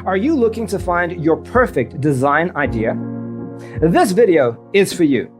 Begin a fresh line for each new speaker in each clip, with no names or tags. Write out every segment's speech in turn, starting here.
Are you looking to find your perfect design idea? This video is for you.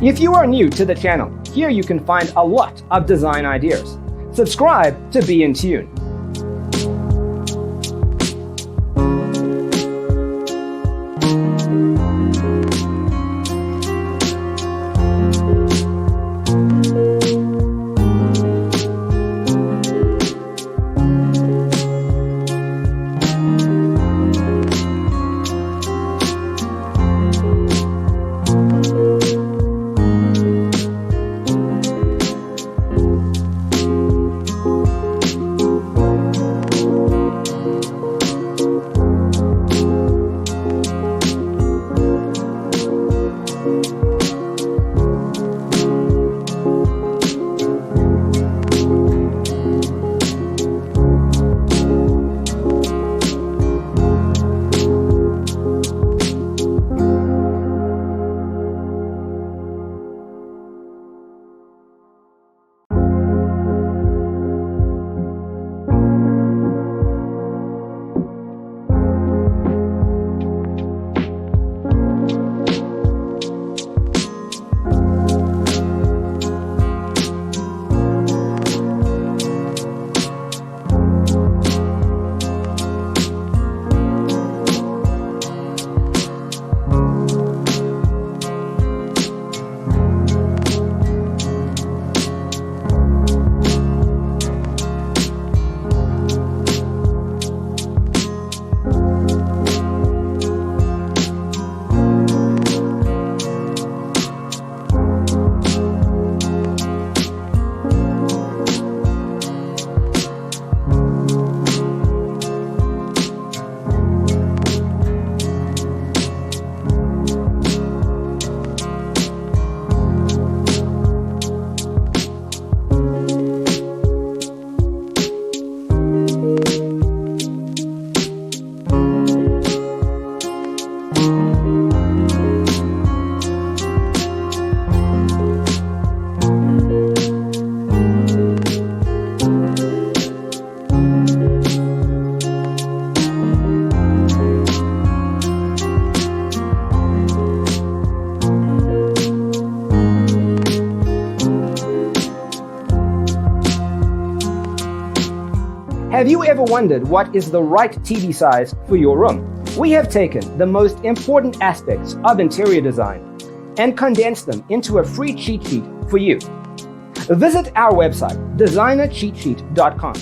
If you are new to the channel, here you can find a lot of design ideas. Subscribe to be in tune. Have you ever wondered what is the right TV size for your room? We have taken the most important aspects of interior design and condense them into a free cheat sheet for you. Visit our website, designercheatsheet.com.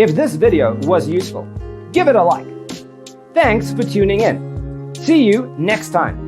If this video was useful, give it a like. Thanks for tuning in. See you next time.